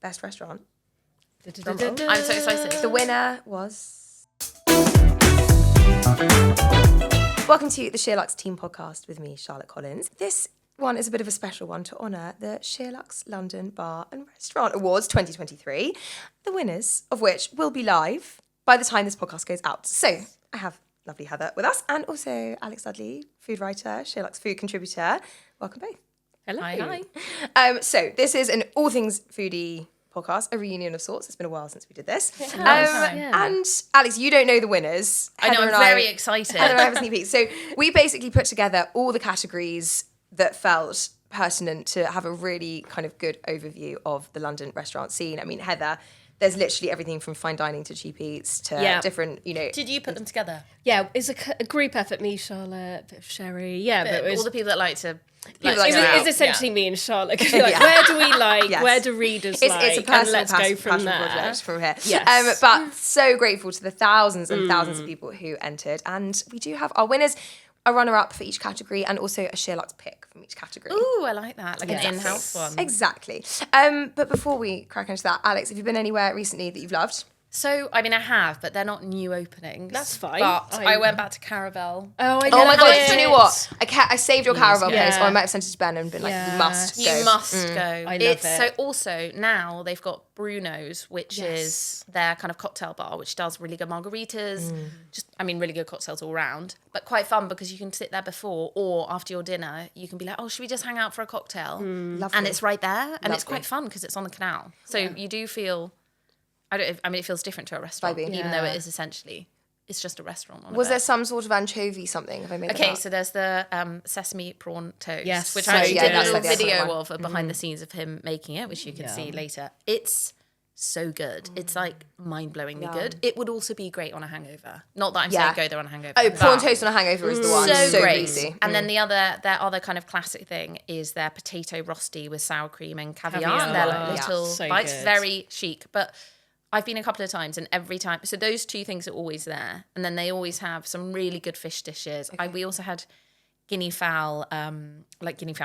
best restaurant. I'm so excited. The winner was... Welcome to the SheerLuxe Team Podcast with me, Charlotte Collins. This one is a bit of a special one to honour the SheerLuxe London Bar and Restaurant Awards 2023, the winners of which will be live by the time this podcast goes out. So I have lovely Heather with us and also Alex Dudley, food writer, SheerLuxe food contributor. Welcome both. Hello. Hi. So this is an all things foodie podcast, a reunion of sorts. It's been a while since we did this. And Alex, you don't know the winners. I know, I'm very excited. Heather and I have a sneak peek. So we basically put together all the categories that felt pertinent to have a really kind of good overview of the London restaurant scene. I mean, Heather, there's literally everything from fine dining to cheap eats to different, Did you put them together? Yeah, it's a group effort, me, Charlotte, a bit of Sherry. Yeah, but it was all the people that like to... It's essentially me and Charlotte. Where do we like? Yes. Where do readers like? It's a personal, let's go from passion there. project from here. Yes. But so grateful to the thousands and thousands of people who entered. And we do have our winners, a runner-up for each category, and also a SheerLuxe pick from each category. Ooh, I like that. Like an in-house one. Exactly. But before we crack into that, Alex, have you been anywhere recently that you've loved? So, I mean, I have, but they're not new openings. That's fine. But I went back to Caravel. Oh, I Oh my God, it. do you know what? I saved your Caravel post, or I might have sent it to Ben and been like, you must go. You must go. I love it. So also now they've got Bruno's, which is their kind of cocktail bar, which does really good margaritas. Really good cocktails all round, but quite fun because you can sit there before or after your dinner. You can be like, oh, should we just hang out for a cocktail? Lovely. And it's right there, and it's Lovely. quite fun because it's on the canal. So you do feel... it feels different to a restaurant, Vibey. even though it is essentially, it's just a restaurant. Was there some sort of anchovy something? Have I made that up? So there's the sesame prawn toast, Yes, which so I actually did a that's little like the excellent video one. of behind the scenes of him making it, which you can see later. It's so good. It's like mind-blowingly good. It would also be great on a hangover. Not that I'm saying go there on a hangover. Oh, prawn but toast on a hangover is the one. So great. Easy. And then their other kind of classic thing is their potato rosti with sour cream and caviar. Caviar. And they're like little So bites, good. very chic. But I've been a couple of times, and every time, so those two things are always there, and then they always have some really good fish dishes. We also had guinea fowl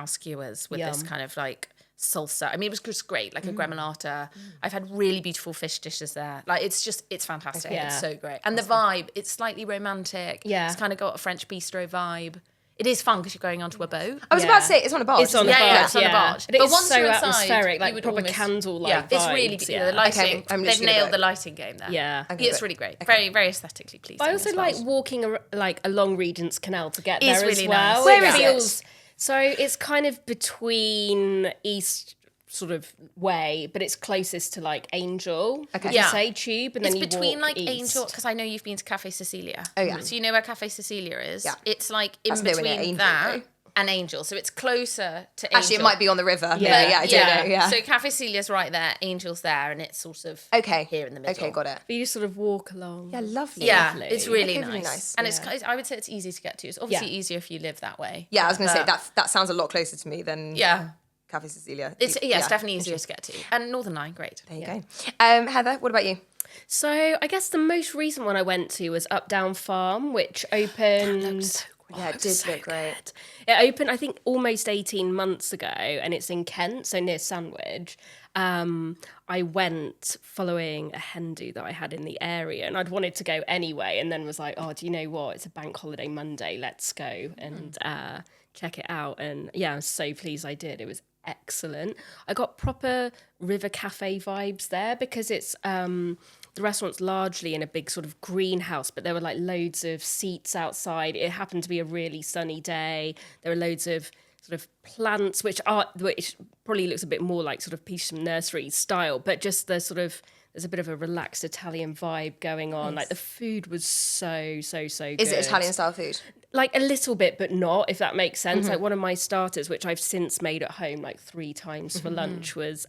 skewers with this kind of like salsa. I mean, it was just great, like a gremolata. I've had really beautiful fish dishes there. Like it's fantastic. Yeah. It's so great, and the vibe, it's slightly romantic. Yeah. It's kind of got a French bistro vibe. It is fun because you're going onto a boat. I was about to say, it's on a barge. It's on a Yeah, barge. yeah, it's on a barge. But Once so you're inside, atmospheric, you like would proper almost- candlelight Yeah, it's really vibes, the lighting. Okay, I'm They've literally gonna nailed go. the lighting game there. Yeah. It's really great. Very, very aesthetically pleasing. But I also as well. like walking along Regent's Canal to get It's there really as well. nice. Where It is it? feels so it's kind of between East sort of way, but it's closest to like Angel. Would you say Tube, and It's then you between walk like east. Angel, because I know you've been to Cafe Cecilia. Oh, yeah. So you know where Cafe Cecilia is? Yeah. It's like in That's nowhere near between Angel, that though. and Angel. So it's closer to Angel. Actually, it might be on the river. Yeah. Yeah, I don't know. Yeah. So Cafe Cecilia's right there, Angel's there, and it's sort of here in the middle. Okay, got it. But you just sort of walk along. Yeah, lovely. Yeah, Lovely. it's really Okay, nice. really nice. And it's I would say it's easy to get to. It's obviously Yeah. easier if you live that way. Yeah, I was going to say, But- that sounds a lot closer to me than Cafe Cecilia. It's definitely easier to get to. And Northern Line, great. There you go. Heather, what about you? So I guess the most recent one I went to was Up Down Farm, which opened. Yeah, it did look great. Good. It opened, I think, almost 18 months ago, and it's in Kent, so near Sandwich. I went following a hen do that I had in the area, and I'd wanted to go anyway, and then was like, oh, do you know what? It's a bank holiday Monday. Let's go and check it out. And yeah, I'm so pleased I did. It was excellent. I got proper river cafe vibes there because it's the restaurant's largely in a big sort of greenhouse, but there were like loads of seats outside. It happened to be a really sunny day. There were loads of sort of plants, which probably looks a bit more like sort of Petersham Nursery style, but just the sort of, there's a bit of a relaxed Italian vibe going on. Like the food was so good. Is it Italian style food? Like a little bit, but not, if that makes sense. Like one of my starters, which I've since made at home like 3 times for lunch, was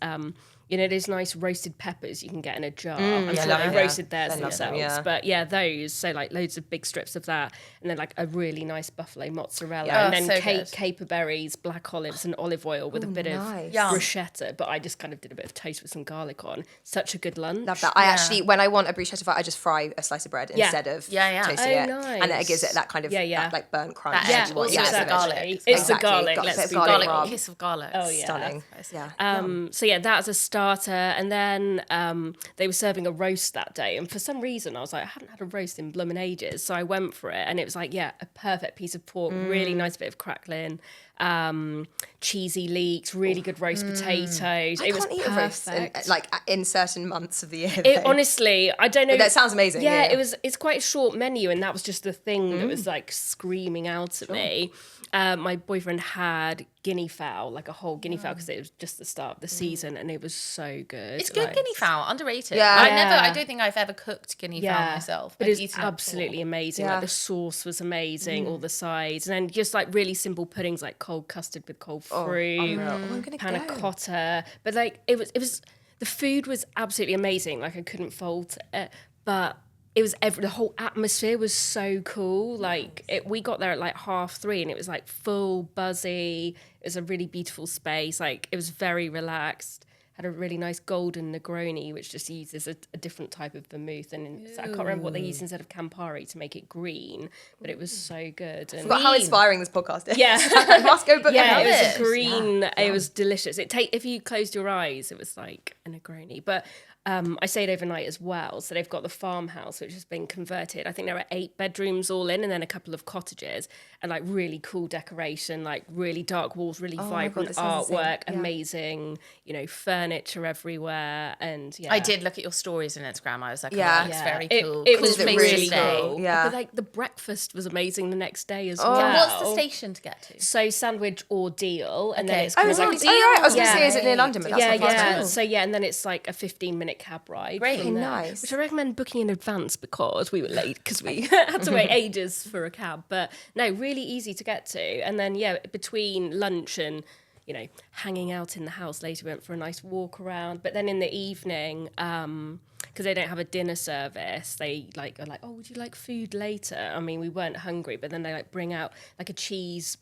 those nice roasted peppers you can get in a jar. I'm sure they roasted theirs themselves. But yeah, those, so like loads of big strips of that, and then like a really nice buffalo mozzarella, and then so caper berries, black olives, and olive oil with a bit of bruschetta. But I just kind of did a bit of toast with some garlic on. Such a good lunch. Love that. I actually, when I want a bruschetta fry, I just fry a slice of bread instead of toasting it. Nice. And then it gives it that kind of that, like burnt crunch. That also it's the exactly. garlic. It's the garlic. Got Let's a be garlic Garlic, rub. kiss of garlic. Oh yeah. Stunning. Yeah. So yeah, that's a starter, and then they were serving a roast that day. And for some reason, I was like, I haven't had a roast in bloomin' ages, so I went for it, and it was like, a perfect piece of pork, really nice bit of crackling, cheesy leeks, really good roast potatoes. I it was can't eat a roast in certain months of the year. It, honestly, I don't know. That sounds amazing. Yeah, it's quite a short menu, and that was just the thing that was like screaming out at me. My boyfriend had guinea fowl, like a whole guinea fowl, because it was just the start of the season, and it was so good. It's good guinea fowl, underrated. Yeah. I don't think I've ever cooked guinea fowl myself. But I've it's eaten it absolutely before. amazing. Yeah. Like the sauce was amazing, all the sides, and then just like really simple puddings, like cold custard with cold fruit, I'm gonna panna go. cotta. But like it was the food was absolutely amazing. Like I couldn't fault it, but it was the whole atmosphere was so cool. Like we got there at like 3:30, and it was like full buzzy. It was a really beautiful space. Like it was very relaxed. Had a really nice golden Negroni, which just uses a different type of vermouth, and I can't remember what they used instead of Campari to make it green, but it was so good. And Forgot how inspiring this podcast is. yeah, I must go book yeah, it. it was it. a green. It was delicious. If you closed your eyes, it was like a Negroni. But I stayed overnight as well, so they've got the farmhouse which has been converted. I think there are 8 bedrooms all in, and then a couple of cottages, and like really cool decoration, like really dark walls, really vibrant that sounds artwork, insane. Yeah. amazing, furniture everywhere, and I did look at your stories on Instagram. I was like, Yeah. oh, that's very It, cool. it Cool was place really to stay. cool. Yeah. But like the breakfast was amazing the next day as Oh. well. What's the station to get to? So sandwich or deal, and then Okay. it's Oh, kind right. of Oh, like right. I was going to Yeah. say, is it near London? But that's yeah, not far at yeah. all. So yeah, and then it's like a 15-minute cab ride. Great. from there, Nice. Which I recommend booking in advance because we were late because we had to wait ages for a cab. But no, really easy to get to. And then between lunch and hanging out in the house later, we went for a nice walk around. But then in the evening, because they don't have a dinner service, they are like, oh, would you like food later? I mean, we weren't hungry, but then they bring out like a cheese.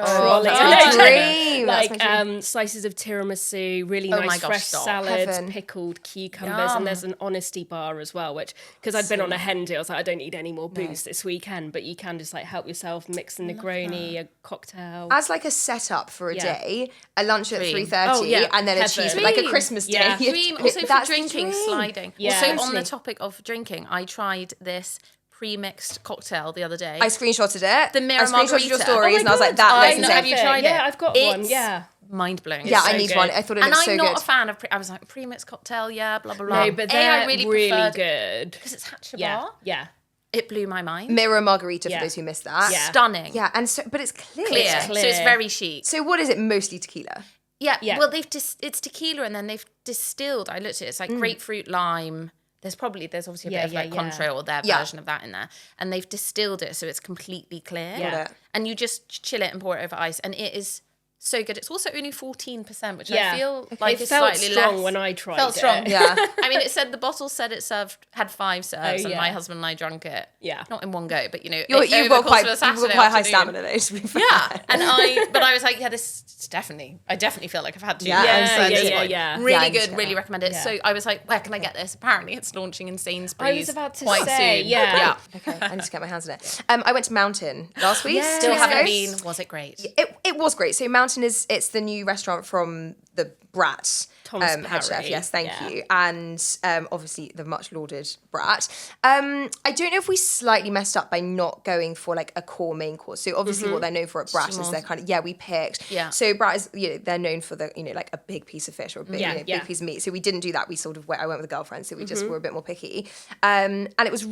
Oh, that's trolley. my dream. That's Like my dream. slices of tiramisu, really Oh my nice gosh, fresh stop. salads, Heaven. pickled cucumbers, and there's an honesty bar as well, which because I'd been on a hen do, I was like, I don't need any more booze this weekend, but you can just like help yourself, mix a Negroni, a cocktail. As like a setup for a Yeah. day, a lunch at Dream. 3:30, Oh, yeah. and then a Heaven. cheese, like a Dream. Christmas day. Yeah. Dream. Also for That's the drinking, dream. sliding. Yeah. Also on Totally. the topic of drinking, I tried this pre-mixed cocktail the other day. I screenshotted it. The Mirror I screenshotted your Margarita. stories, Oh and I was my like, God. that I looks know. insane. Have you tried it? Yeah, I've got one. It's Yeah. mind blowing. Yeah, I so need good. one. I thought it And looked I'm so not good. a fan of. I was like pre-mixed cocktail, yeah, blah blah blah. No, but A, they're I really really preferred good. because it's Hatcher Yeah, Bar. yeah. It blew my mind. Mirror margarita Yeah. for those who missed that. Yeah. Stunning. Yeah, and so, but it's clear. Clear. It's So it's clear. very chic. So what is it? Mostly tequila. Yeah. Yeah. Well, it's tequila, and then they've distilled. I looked at it. It's like grapefruit, lime. There's obviously a bit Yeah, of like yeah, Cointreau or their Yeah. version of that in there, and they've distilled it so it's completely clear. Yeah. Got it. And you just chill it and pour it over ice, and it is so good. It's also only 14%, which Yeah. I feel like It is felt slightly strong less. when I tried Felt it. strong. Yeah. I mean, it said the bottle said it had 5 serves, and yeah. my husband and I drank it. Yeah. Not in one go, but You've over got the course quite, of a you've got Saturday quite high afternoon. stamina though, to be fair. Yeah, but I was like, yeah, this is definitely. I definitely feel like I've had to. Yeah, at this yeah, point. yeah. Really Yeah, I need to good. get Really that. recommend it. Yeah. So I was like, where can I get this? Apparently, it's launching in Sainsbury's. I was about to quite say, soon. yeah. Okay, I need to get my hands on it. I went to Mountain last week. Yeah. Still two haven't weeks ago. been. Was it great? It was great. So Mountain it's the new restaurant from the Brat Tom's head chef. Parry. Yes, thank Yeah. you. And obviously the much lauded Brat. I don't know if we slightly messed up by not going for like a core main course. So obviously what they're known for at Brat is their kind of we picked. Yeah. So Brat is they're known for the like a big piece of fish or a big, Yeah, big yeah. piece of meat. So we didn't do that. We sort of I went with a girlfriend, so we just were a bit more picky. And it was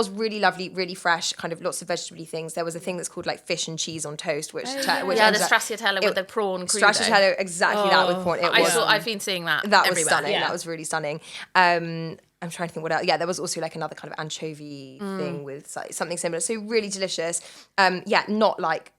really lovely, really fresh, kind of lots of vegetable things. There was a thing that's called like fish and cheese on toast, which Yeah, ended the up- stracciatella with the prawn crudo. Stracciatella, exactly that with prawn. I've been seeing that. That was everywhere. stunning. Yeah. That was really stunning. I'm trying to think what else. Yeah, there was also like another kind of anchovy thing with something similar. So really delicious. Not like,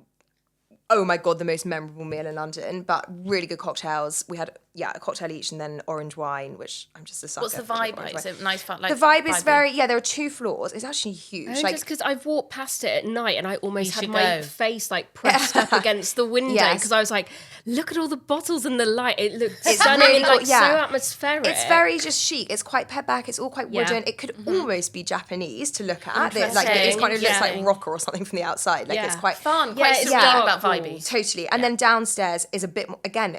oh my God, the most memorable meal in London, but really good cocktails. We had, a cocktail each and then orange wine, which I'm just a sucker. What's the for vibe orange like? wine. Is it nice fun? The vibe is there are 2 floors. It's actually huge. Only Like, just because I've walked past it at night and I almost had should my go. face like pressed up against the window Yes. because I was like, look at all the bottles and the light. It looks It's stunning really and like cool, yeah. so atmospheric. it's very just chic. It's quite pared back. It's all quite Yeah. wooden. It could almost be Japanese to look at. It, like it Interesting. kind of looks like Yeah. rocker or something from the outside. Like it's Yeah. quite fun. Yeah, Quite it's surreal dark about walls. vibey. Totally. And then downstairs is a bit more, again,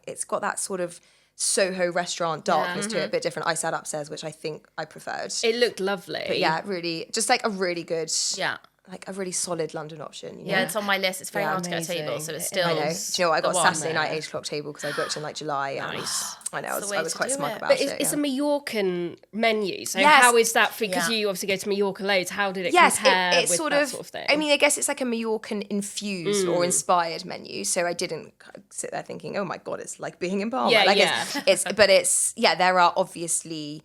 it's got that sort of Soho restaurant darkness to it, a bit different. I sat upstairs, which I think I preferred. It looked lovely. But yeah, really, just like a really good, Yeah. like a really solid London option. You know? Yeah, it's on my list. It's very Yeah, hard to get a table, amazing. so it's still. I know. Do you know what? I got the a one Saturday night there. 8 o'clock table because I booked in like July. Nice. And I know, It's the I way was to quite do smug it. about But it. it's yeah. a Mallorcan menu, so Yes. how is that? Because Yeah. you obviously go to Mallorca loads. How did it Yes, compare it's with sort that of, sort of thing? I mean, I guess it's like a Mallorcan infused or inspired menu. So I didn't sit there thinking, oh my God, it's like being in Palma. Yeah, like yeah. there are obviously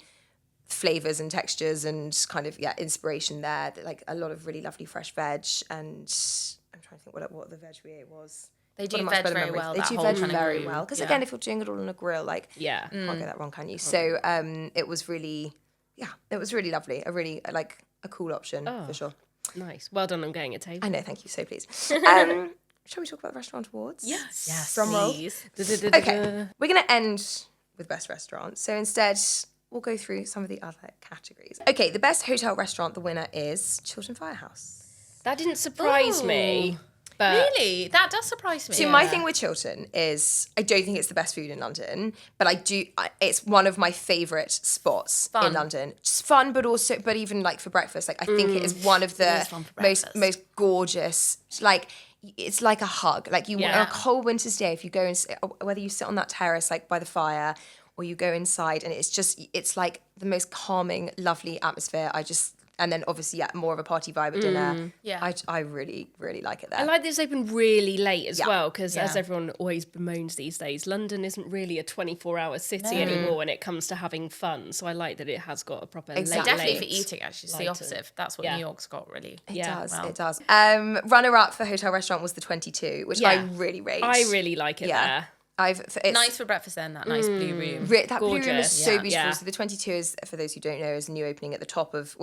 flavors and textures and kind of, inspiration there. Like a lot of really lovely fresh veg. And I'm trying to think what the veg we ate was. They Got a do much veg better very memory. well. They that do whole veg kind of very group. well. Because Yeah. again, if you're doing it all on a grill, like, yeah. can't get that wrong, can you? So it was really, it was really lovely. A really, like, a cool option for sure. Nice. Well done on getting a table. I know, thank you, so pleased. Shall we talk about the restaurant awards? Yes, Drum roll. please. Okay, we're going to end with best restaurant. So instead, we'll go through some of the other categories. Okay, the best hotel restaurant, the winner is Chiltern Firehouse. That didn't surprise me. But Really? That does surprise me. So my thing with Chiltern is I don't think it's the best food in London, but it's one of my favourite spots in London. Just fun, but even like for breakfast, like I think it is one of the is fun for breakfast. most gorgeous, like it's like a hug. Like on a cold winter's day, if you go and whether you sit on that terrace like by the fire or you go inside, and it's like the most calming, lovely atmosphere. And then obviously, more of a party vibe at dinner. Yeah. I really, really like it there. I like that it's open really late as well, because as Yeah. everyone always bemoans these days, London isn't really a 24-hour city anymore when it comes to having fun. So I like that it has got a proper Exactly. Definitely late. for eating, actually. It's the lighter. opposite. That's what Yeah. New York's got, really. It does. Runner-up for hotel restaurant was the 22, which I really rate. I really like it there. It's Nice for breakfast then, that nice blue room. that blue room is Gorgeous. so Yeah. beautiful. Yeah. So the 22 is, for those who don't know, is a new opening at the top of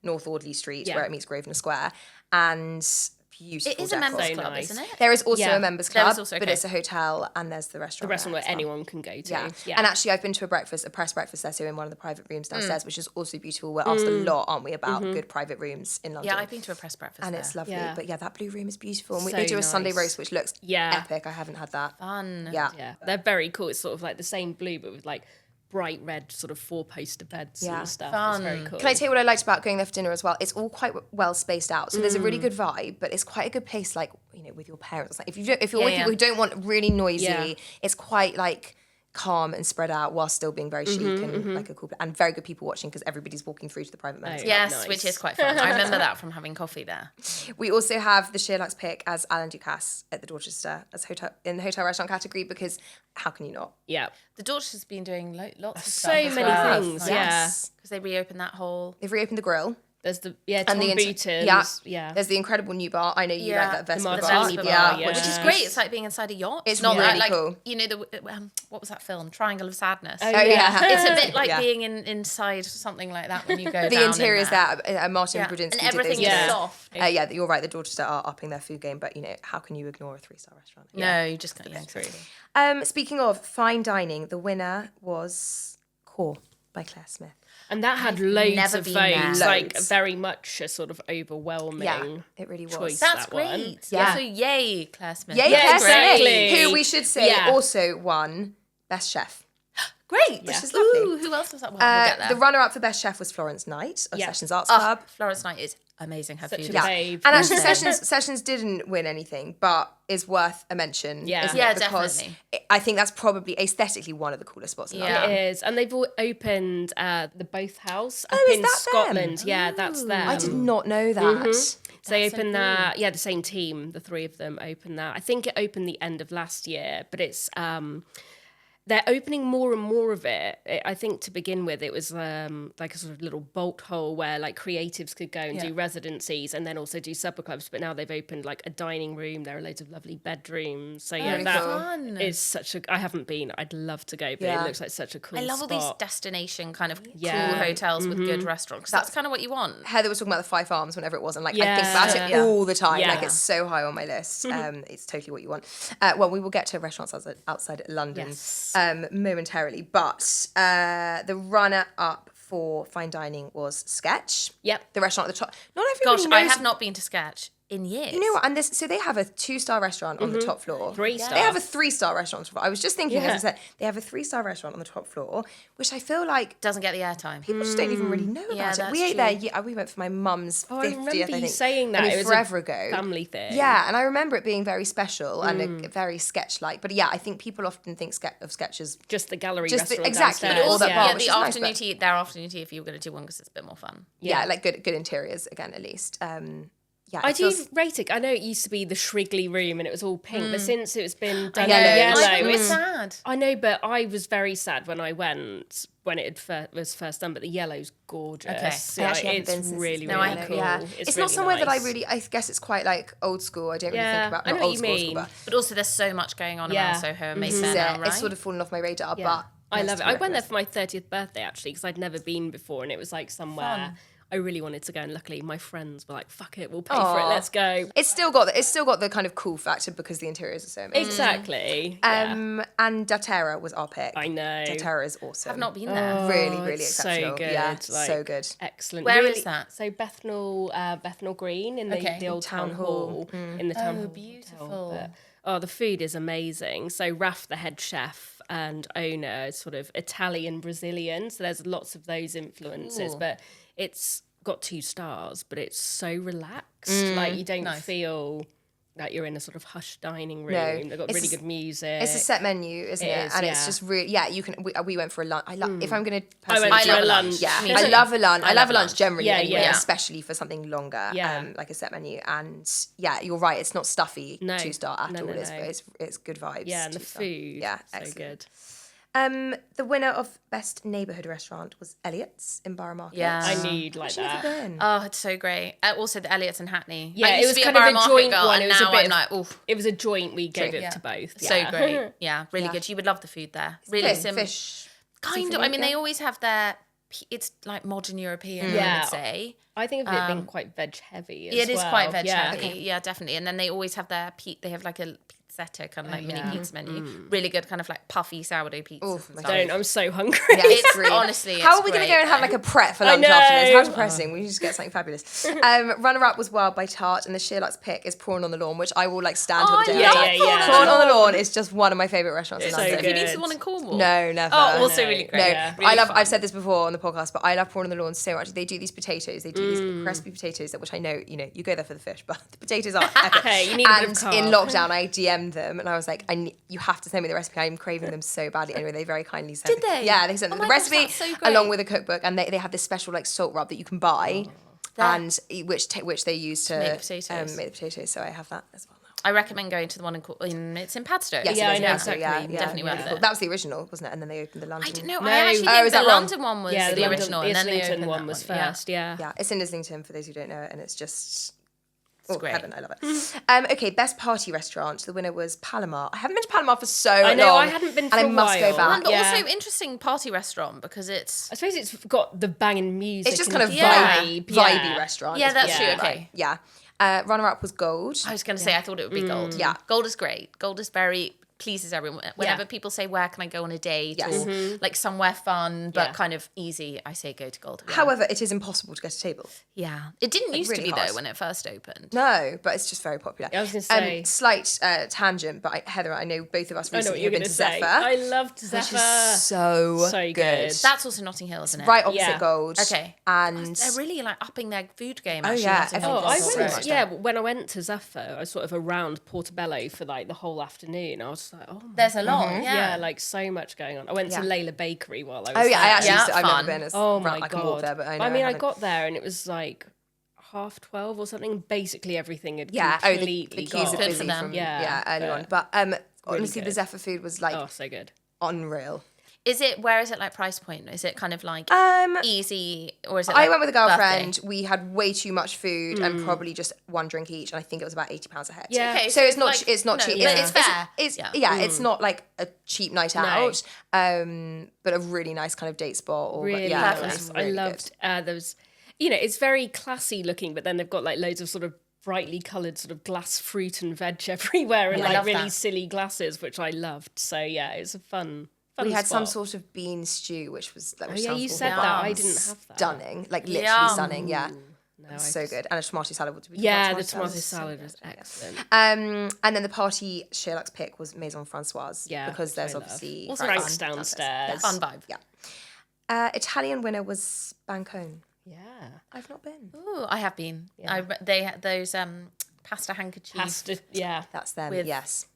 North Audley Street, Yeah. where it meets Grosvenor Square, and beautiful. It is a decor. members So club, nice. isn't it? There is also Yeah. a members There club, is also, but okay. it's a hotel, and there's the restaurant. The restaurant there where as well. anyone can go to. Yeah. And actually, I've been to a press breakfast there, so in one of the private rooms downstairs, which is also beautiful. We're asked a lot, aren't we, about good private rooms in London? Yeah, I've been to a press breakfast and there. it's lovely. Yeah. But that blue room is beautiful. And So they do a Sunday nice. roast, which looks Yeah. epic. I haven't had that. Fun. Yeah. Yeah, they're very cool. It's sort of like the same blue, but with like bright red sort of 4-poster beds Yeah. and stuff. Fun. It's very cool. Can I tell you what I liked about going there for dinner as well? It's all quite well spaced out, so there's a really good vibe, but it's quite a good place, like with your parents. Like if you're with yeah. people who don't want really noisy, Yeah. it's quite like calm and spread out while still being very chic and like a cool and very good people watching because everybody's walking through to the private members. Oh. Yes, Nice. which is quite fun. I remember that from having coffee there. We also have the SheerLuxe pick as Alan Ducasse at the Dorchester as in the hotel restaurant category because how can you not? Yeah. The Dorchester's been doing lots of So stuff as many well. things, Yes. Because they reopened that whole... They've reopened the grill. There's the Tom And the Beaton's. Yeah. There's the incredible new bar. I know you Yeah. like that Vespa The bar. martini bar, yeah. Which is great. It's like being inside a yacht. It's not really like cool. what was that film? Triangle of Sadness. Oh yeah. It's a bit like Yeah. being inside something like that when you go The down interior is in there. there. Martin Yeah. Brudzinski And did everything those is Yeah. videos. soft. You're right. The Dorchester are upping their food game, but how can you ignore a 3-star restaurant? No, you just can't. Yeah, exactly. Speaking of fine dining, the winner was Core by Claire Smith. And that had loads never of been votes, there. like Loads. very much a sort of overwhelming. Yeah, it really was. choice. That's that one. great. Yeah. So yay, Claire Smith. Yay, Yeah, Claire Smith, exactly. who we should say Yeah. also won Best Chef. Great. Which is lovely. Ooh, who else was that? Well, we'll get there. The runner-up for Best Chef was Florence Knight of Yeah. Sessions Arts Club. Florence Knight is amazing. Her Such food a is babe. And actually, Insane. Sessions didn't win anything, but is worth a mention. Yeah. isn't Yeah, it? Because definitely. I think that's probably aesthetically one of the coolest spots in Yeah. London. It is. And they've all opened the Both House up is in that them? Scotland. Yeah, that's them. I did not know that. So they so opened that. Yeah, the same team. The three of them opened that. I think it opened the end of last year, but it's they're opening more and more of it. I think to begin with, it was like a sort of little bolt hole where like creatives could go and do residencies and then also do supper clubs. But now they've opened like a dining room. There are loads of lovely bedrooms. So yeah, Really that cool. Fun. is such a. I haven't been. I'd love to go, but Yeah. it looks like such a cool. I love all these spot. destination kind of Yeah. cool hotels with good restaurants. 'Cause that's kind of what you want. Heather was talking about the Five Arms whenever it was, and I think Yeah. about it all the time. Yeah. Like it's so high on my list. It's totally what you want. Well, we will get to restaurants outside London Yes. momentarily, but the runner-up for fine dining was Sketch. Yep. The restaurant at the top. Not everybody Gosh, knows. I have not been to Sketch. in years. You know what? And so they have a 2-star restaurant on the top floor. 3-star. They have a 3-star restaurant on the top floor. I was just thinking, as Yeah. I said, they have a 3-star restaurant on the top floor, which I feel like Doesn't get the airtime. people just don't even really know Yeah, about it. that's We ate true. there. Yeah, we went for my mum's 50th, I remember I you think. saying that. I mean, It was forever a ago. family thing. Yeah, and I remember it being very special and very sketch-like. But yeah, I think people often think of sketches. Just the gallery Just restaurant exactly, downstairs. all that bar, Yeah, which the is nice, afternoon but- tea, their afternoon tea if you were going to do one because it's a bit more fun. Yeah, like good interiors again, at least. Yeah, I it do feels- rate it. I know it used to be the Shrigley room and it was all pink, but since it's been done know. in yellow, I know, it's it's sad. I know, but I was very sad when I went when it was first done. But the yellow's gorgeous. Okay. I actually haven't It's been since really, it's really been I yellow, cool. Yeah. It's not really somewhere that I nice. really. I guess it's quite like old school. I don't really Yeah, think about I know not what old you school, mean. but But also, there's so much going on Yeah. around Soho and this Mayfair is now, it. right? It's sort of fallen off my radar, Yeah. but I love it. I went there for for my 30th birthday actually because I'd never been before, and it was like somewhere Fun. I really wanted to go. And luckily, my friends were like, "Fuck it, we'll pay for it. Let's go." It's still got the kind of cool factor because the interiors are so amazing. Exactly. Yeah. And Daterra was our pick. I know. Daterra is awesome. I've not been there. really, really it's exceptional. So good. Yeah, like, so good. Excellent. Where really, is that? So Bethnal Green in the, Okay. the old town hall. In the town hall. beautiful. Hotel. But, the food is amazing. So Raf, the head chef and owner, is sort of Italian Brazilian. So there's lots of those influences, Ooh. but it's got 2 stars, but it's so relaxed. Like you don't Nice. feel like you're in a sort of hushed dining room. No, They've got it's really a- good music. It's a set menu, isn't it? It is, and it's yeah. just really, you can. We went for a lunch. If I'm going to, I went I for love a a lunch. lunch. Yeah, Me I too. love a lunch. I love a lunch lunch. generally, Yeah, anyway, yeah. especially for something longer, Yeah. like a set menu. And yeah, you're right. It's not stuffy No. 2-star at No, all. no, It's, no. it's good vibes. Yeah, and the 2-star. food. Yeah, so excellent. good. The winner of Best Neighbourhood Restaurant was Elliot's in Borough Market. Yeah. I knew you'd like Should never that. been. Oh, it's so great. Also, the Elliots and Hackney. Yeah, I it used was to be kind a of Borough a Market joint girl, one. and It was a now bit I'm of- like, oof, It was a joint. We gave Drink, it yeah. to both. so Yeah. great. Yeah, really Yeah. good. You would love the food there. Really Thin simple. fish. Kind of. I mean, they always have their. It's like modern European, I Yeah. would say. I think of it being quite veg heavy. It is quite veg yeah. heavy. Yeah, definitely. And then they always have their they have like a pizzetta kind of like mini pizza menu. Really good, kind of like puffy sourdough pizza. Oh, and my stuff. Don't. I'm so hungry. Yeah, It's really- honestly. How it's are we going to great. go and have like a prep for lunch know. after this? How depressing. We just get something fabulous. Runner-up was Wild by Tart, and the SheerLuxe pick is Prawn on the Lawn, which I will like stand till the day. love I die. Prawn on the Prawn on the Lawn is just one of my favourite restaurants in so London. Have you been good. to the one in Cornwall? No, never. Oh, also No. really No, great. Yeah. Really fun. I've said this before on the podcast, but I love Prawn on the Lawn so much. They do these potatoes. They do these crispy potatoes, which I know, you go there for the fish, but the potatoes are epic. Hey, you need a bit of And in carb. lockdown, I DM'd them and I was like, you have to send me the recipe. I'm craving them so badly. Anyway, they very kindly sent Did they? Yeah, they sent Oh the my gosh, recipe that's so great. along with a cookbook, and they have this special like salt rub that you can buy, and which they use to make the potatoes. make the potatoes. So I have that as well now. I recommend going to the one it's in Padstow. Yes, Yeah, it I is, know, yeah, exactly. Yeah, Definitely yeah, worth cool. it. That was the original, wasn't it? And then they opened the London. I don't know. No. I actually Oh, think is the that wrong? London one was Yeah, the original, and then they Islington opened one that was one. Yeah. first. Yeah. Yeah, it's in Islington for those who don't know it, and it's just great. heaven. I love it. Okay, best party restaurant. The winner was Palomar. I haven't been to Palomar for so long. I know, I hadn't been for and a I must while. go back. But Yeah. also interesting party restaurant because it's I suppose it's got the banging music. It's just and kind of the vibey yeah. restaurant. Yeah, is that's what true, it's okay. like. Yeah. Runner-up was Gold. I was going to say I thought it would be gold. Yeah. Gold is great. Gold is very pleases everyone. Whenever people say where can I go on a date Yes. or like somewhere fun but Yeah. kind of easy, I say go to Gold. However, it is impossible to get a table. Yeah, it didn't used really to be hard. though when it first opened. No, but it's just very popular. I was gonna say- slight tangent, but Heather, I know both of us I know what recently you're have been going to to say. Zephyr, I loved which Zephyr. is so So good. good. That's also Notting Hill, isn't it? Right opposite Yeah. Gold. Okay. And They're really like upping their food game. Oh, Actually, yeah, Notting Hill. Oh, I so went. much Yeah, when I went to Zephyr, I was sort of around Portobello for like the whole afternoon. I was just like, oh my There's a lot. yeah, like so much going on. I went to Yeah. Layla Bakery while I was oh yeah, I there. actually Yeah, used to, I've fun. never been as Oh my I god! can walk there, but I know I mean, I haven't. got there and it was like 12:30 or something. Basically, everything had yeah. Oh, completely the queues gone. are Good busy for them. from Yeah, early but on. But honestly, the good. Zephyr food was like Oh, so good. unreal. Where is it like price point? Is it kind of like easy or is it? I like went with a birthday? girlfriend. We had way too much food and probably just one drink each, and I think it was about £80 a head. Yeah. Okay, So it's not like, it's not no, cheap. but it's fair. It's not like a cheap night out, but a really nice kind of date spot. Or Really yeah, it nice. was I really loved good. those. You know, it's very classy looking, but then they've got like loads of sort of brightly coloured sort of glass fruit and veg everywhere, and Yeah, I like love really that. silly glasses, which I loved. So yeah, it's a fun. We had some spot. sort of bean stew, which was Oh yeah, you sounds said awful, that. but I didn't have that. stunning, like literally Yum. stunning. Yeah, No, So good. And a tomato salad. Did we talk Yeah, about the salad? tomato So salad good. was excellent. And then the party SheerLuxe pick was Maison Francoise. Yeah, because which there's I love. obviously Also Frank's fun. downstairs. Fun vibe. Yeah. Italian winner was Bancone. Yeah. I've not been. Ooh, I have been. Yeah. They had those pasta handkerchief. Pasta, yeah. That's them. With- yes.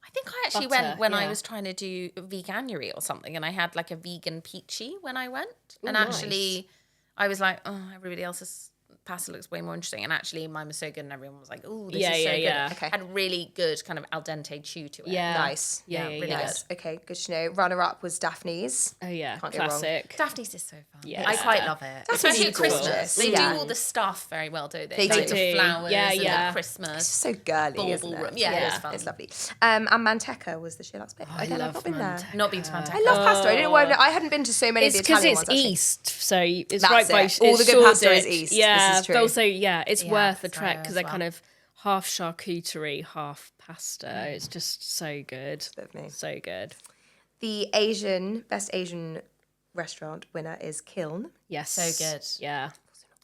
I think I actually Butter, went when I yeah. was trying to do veganuary or something, and I had like a vegan peachy when I went. Ooh, and nice. actually, I was like, oh, everybody else's pasta looks way more interesting. And actually, mine was so good, and everyone was like, oh, this Yeah, is so yeah, good. yeah. Okay. Had really good kind of al dente chew to it. Yeah. Nice. Yeah, really yeah. good. Okay, good to know. Runner-up was Daphne's. Oh, yeah. Can't go wrong. Classic. Daphne's is so fun. Yeah. I quite love it. Especially at is gorgeous. Christmas. They Yeah. do all the stuff very well, don't they? They Like do. the flowers Yeah, and yeah. the Christmas. It's so girly, isn't Ballroom. it? Yeah, Yeah. it's fun. It's lovely. And Manteca was the SheerLuxe pick. I Again, I've love not been there. Manteca. Not been to Manteca. I love pasta. I don't know why I hadn't been to so many It's of the because Italian it's ones. actually. east, so it's That's right by it. All the it's good pasta is Shoreditch. east. This Yeah, is true. but also it's Yeah, worth the so trek because as they're well. kind of half charcuterie, half pasta. It's just so good, Bit of me. so good. The best Asian restaurant winner is Kiln. Yes, So good. Yeah,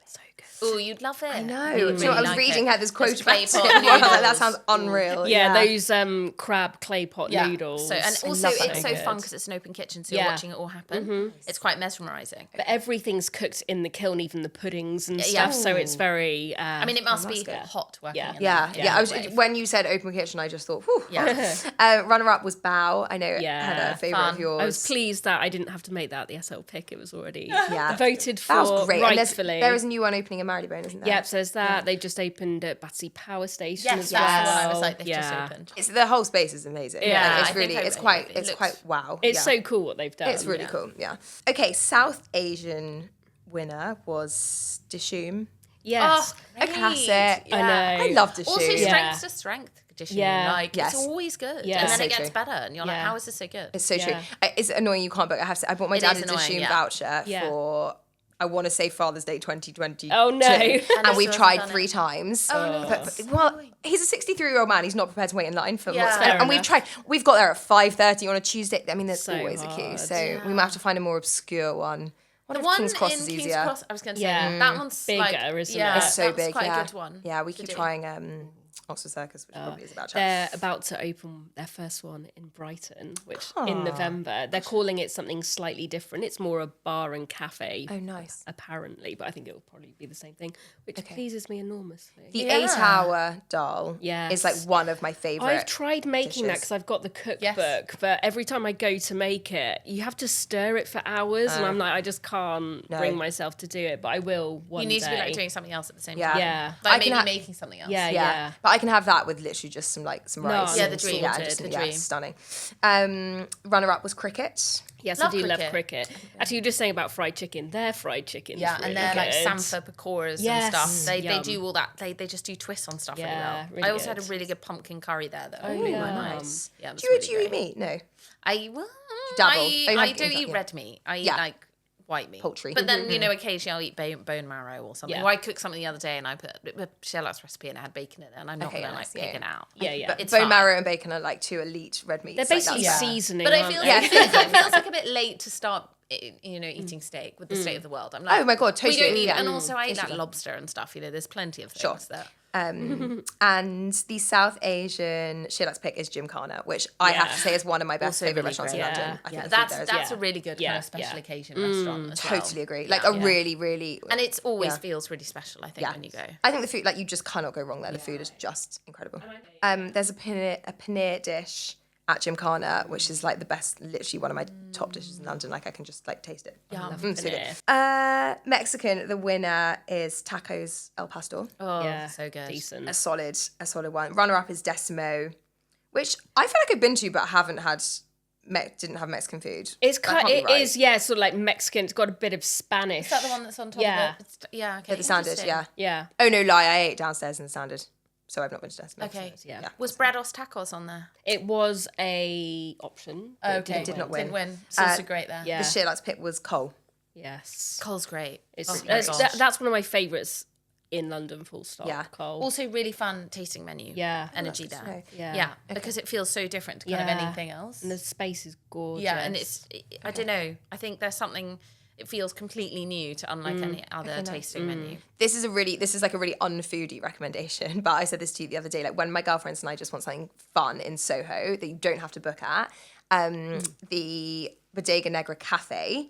so good. Oh, you'd love it. I know. You'd Do you know what, I was like reading it. Heather's quote Those about clay it. pot I was like, that noodles. sounds unreal. Yeah, those crab clay pot Yeah. noodles. So and I also love it's that. so fun because it's an open kitchen, so you're Yeah. watching it all happen. It's quite mesmerising. But everything's cooked in the kiln, even the puddings and Yeah. stuff. So it's very. I mean, it must be good. hot working. Yeah. in Yeah, there. yeah. I was Way. when you said open kitchen, I just thought, whew. Yeah. Runner-up was Bao. I know Yeah, had a favourite fun. of yours. I was pleased that I didn't have to make that the SL pick. It was already Yeah. voted for That was great. And rightfully. there is a new one opening in Marylebone, isn't there? Yep, so there's that. They just opened at Battersea Power Station Yes, as that's well. the one. I was like, they've just Yeah. opened. It's the whole space is amazing. Yeah, Like, I it's think really, I it's really quite, like it. it's It quite looks- wow. It's yeah. so cool what they've done. It's really yeah. cool. Yeah. Okay, South Asian winner was Dishoom. Yes. A classic. I know. I love Dishoom. Also, Yeah. strength to strength conditioning. Yeah. Like, Yes. it's always good. Yeah. And then So it gets true. better. And you're like, Yeah. how is this so good? It's so true. Yeah. It's annoying you can't book. I bought my It dad is a annoying, Dishoom yeah. voucher Yeah. for, I want to say Father's Day 2020. Oh, no. And still we've hasn't tried done 3 it. times. Oh, no. But, well, he's a 63-year-old man. He's not prepared to wait in line for Yeah. what's Fair And we've enough. tried. We've got there at 5:30 on a Tuesday. I mean, there's So always a queue. hard. So we might have to find a more obscure one. What The if one King's Cross in is King's easier? Cross, I was going to say, Yeah. that one's Bigger, like, isn't yeah, it? It's so that's big. quite yeah. a good one. Yeah, we to keep do. trying Oxford Circus, which probably is about chat. They're about to open their first one in Brighton, which in November. They're calling it something slightly different. It's more a bar and cafe. Oh, nice. Apparently, but I think it will probably be the same thing, which pleases me enormously. The Yeah. 8-hour dal Yes. is like one of my favourite. I've tried making that dishes. because I've got the cookbook, Yes. but every time I go to make it, you have to stir it for hours, and I'm like, I just can't bring myself to do it. But I will one You need day. to be like doing something else at the same Yeah. time. Yeah. I Like can maybe making something else. Yeah, Yeah. yeah. But I can have that with literally just some rice. Yeah, the dream. Yeah, sorted. just, The yeah, dream. stunning. Runner-up was cricket. Yes, Love I do cricket. love cricket. Actually, you're just saying about fried chicken. Their fried chicken, Yeah, really and they're like good. Sampha pakoras Yes. and stuff. They Yum. do all that. They just do twists on stuff Yeah, really well. really I also had a good. really good pumpkin curry there though. Oh, Really yum. nice. Yeah, it was Do you, really do you eat great. meat? No. I well, dabble? I, Oh, you I have- do yeah. eat red meat. I eat Yeah. like white meat. Poultry. But then, you know, occasionally I'll eat bone marrow or something. Yeah. Or I cooked something the other day and I put a SheerLuxe recipe and it had bacon in it and I'm not Okay, going to nice, like pick yeah. it out. Yeah, yeah. But It's bone fine. marrow and bacon are like 2 elite red meats. They're Like, basically that's- seasoning. But I aren't feel they? like it feels like a bit late to start eating steak with the state of the world. I'm like, Oh my God, We don't totally, need, yeah. and also I eat Totally. that lobster and stuff. You know, there's plenty of things Sure. that. And the South Asian SheerLuxe pick is Gymkhana, which I have to say is one of my best Also favourite really restaurants great. in London. Yeah. I think Yeah, the food that's there is that's yeah. a really good kind Yeah, of special yeah. occasion restaurant as well. totally agree. Like Yeah. a really, really. And it always Yeah. feels really special, I think, when you go. I think the food, like you just cannot go wrong there. The food is just incredible. There's a paneer dish at Gymkhana, which is like the best, literally one of my top dishes in London. Like I can just like taste it. Yum. So good. paneer. Mexican, the winner is Tacos El Pastor. Oh, Yeah, so good. decent. A solid one. Runner-up is Decimo, which I feel like I've been to, but didn't have Mexican food. It's That can't be it right. is, yeah, sort of like Mexican. It's got a bit of Spanish. Is that the one that's on top Yeah. of it? Yeah, okay. At the standard, interesting. yeah. Yeah. Oh no, lie, I ate downstairs in the standard, so I've not been to Decimo. Okay. Yeah. Was Brados tacos on there? It was a option. but it Okay. didn't not win. Didn't win. It's also great there. Yeah. The SheerLuxe pick was Cole. Yes. Cole's great. It's, Oh my gosh. that's one of my favourites in London, full stop. Yeah. Cole. Also really fun tasting menu. Yeah. Energy that's good to there. know. Yeah. Yeah. Because it feels so different to kind of Yeah. anything else. And the space is gorgeous. Yeah, and I don't know. I think there's something it feels completely new to unlike any other tasting menu. This is like a really unfoodie recommendation, but I said this to you the other day. Like when my girlfriends and I just want something fun in Soho that you don't have to book at, the Bodega Negra Cafe,